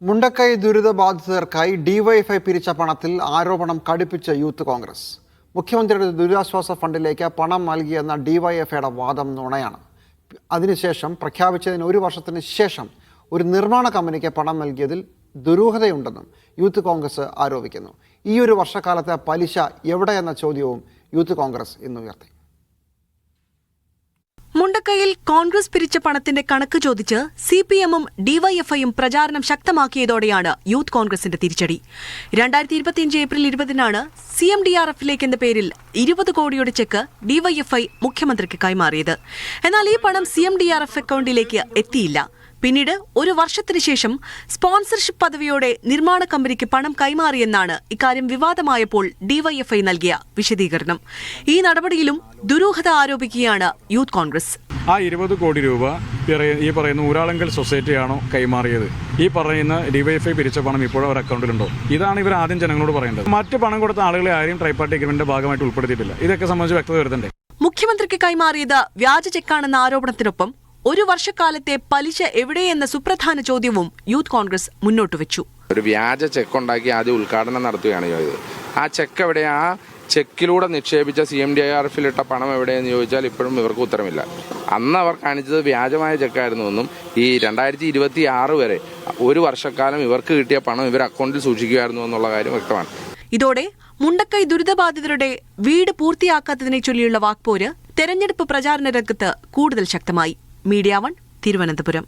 Mundakkai ദുരിതബാധിതർക്കായി DYFI പിരിച്ച പണത്തിൽ ആരോപണം കടുപ്പിച്ച youth Congress. മുഖ്യമന്ത്രിയുടെ ദുരിതാശ്വാസ ഫണ്ടിലേക്ക് പണം നൽകിയെന്ന ഡിവൈഎഫ്ഐയുടെ വാദം നുണയാണ്. അതിനുശേഷം പ്രഖ്യാപിച്ചതിന് ഒരു വർഷത്തിന് ശേഷം ഒരു നിർമ്മാണ കമ്പനിക്ക് പണം നൽകിയതിൽ ദുരൂഹതയുണ്ടെന്നും യൂത്ത് കോൺഗ്രസ് ആരോപിക്കുന്നു. ഈ ഒരു വർഷക്കാലത്തെ പലിശ എവിടെയെന്ന ചോദ്യവും യൂത്ത് കോൺഗ്രസ് ഇന്ന് ഉയർത്തി. മുണ്ടക്കൈയിൽ കോൺഗ്രസ് പിരിച്ച പണത്തിന്റെ കണക്ക് ചോദിച്ച് CPM-ഉം ഡിവൈഎഫ്ഐയും പ്രചാരണം ശക്തമാക്കിയതോടെയാണ് യൂത്ത് കോൺഗ്രസിന്റെ തിരിച്ചടി. 2025 ഏപ്രിൽ 20-നാണ് CMDRF-ലേക്ക് എന്ന പേരിൽ 20 കോടിയുടെ ചെക്ക് ഡിവൈഎഫ്ഐ മുഖ്യമന്ത്രിക്ക് കൈമാറിയത്. എന്നാൽ ഈ പണം CMDRF അക്കൗണ്ടിലേക്ക് എത്തിയില്ല. പിന്നീട് ഒരു വർഷത്തിനു ശേഷം സ്പോൺസർഷിപ്പ് പദവിയോടെ നിർമ്മാണ കമ്പനിക്ക് പണം കൈമാറിയെന്നാണ് ഇക്കാര്യം വിവാദമായപ്പോൾ ഡിവൈഎഫ്ഐ നൽകിയ വിശദീകരണം. ഈ നടപടിയിലും ദുരൂഹത ആരോപിക്കുകയാണ് യൂത്ത് കോൺഗ്രസ്. ആ 20 കോടി രൂപ ഈ പറയുന്ന ഊരാളങ്കൽ സൊസൈറ്റിയാണോ കൈമാറിയത്? ഈ പറയുന്ന ഡിവൈഎഫ്ഐ പിരിച്ച പണം ഇപ്പോഴും ഒരു അക്കൗണ്ടിലുണ്ടോ? ഇതാണ് ഇവർ ആദ്യം ജനങ്ങളോട് പറയേണ്ടത്. മറ്റ് പണം കൊടുത്ത ആളുകളെ ആരെയും ട്രൈപാർട്ടി അഗ്രിമെന്റിന്റെ ഭാഗമായിട്ട് ഉൾപ്പെടുത്തിയിട്ടില്ല. ഇതൊക്കെ സംബന്ധിച്ച് വ്യക്തത വരുത്തണ്ടേ? മുഖ്യമന്ത്രിക്ക് കൈമാറിയത് വ്യാജ ചെക്കാണെന്ന ആരോപണത്തിനൊപ്പം ഒരു വർഷക്കാലത്തെ പലിശ എവിടെയെന്ന സുപ്രധാന ചോദ്യവും യൂത്ത് കോൺഗ്രസ് മുന്നോട്ട് വെച്ചു. ഒരു വ്യാജ ചെക്ക് ഉണ്ടാക്കി ആദ്യം ഉദ്ഘാടനം നടത്തുകയാണ് ചെയ്തത്. ആ ചെക്ക് എവിടെയാ? ആ ചെക്കിലൂടെ നിക്ഷേപിച്ച CMDRF-ലിട്ട പണം എവിടെയെന്ന് ചോദിച്ചാൽ ഇപ്പോഴും ഇവർക്ക് ഉത്തരമില്ല. അന്ന് അവർ കാണിച്ചത് വ്യാജമായ ചെക്കായിരുന്നു എന്നും ഈ 2026 വരെ ഒരു വർഷക്കാലം ഇവർക്ക് കിട്ടിയ പണം ഇവർ അക്കൗണ്ടിൽ സൂക്ഷിക്കുകയായിരുന്നു എന്നുള്ള കാര്യം വ്യക്തമാണ്. ഇതോടെ മുണ്ടക്കൈ ദുരിതബാധിതരുടെ വീട് പൂർത്തിയാക്കാത്തതിനെ ചൊല്ലിയുള്ള വാക്പോര് തെരഞ്ഞെടുപ്പ് പ്രചാരണ രംഗത്ത് കൂടുതൽ ശക്തമായി. മീഡിയ 1 തിരുവനന്തപുരം.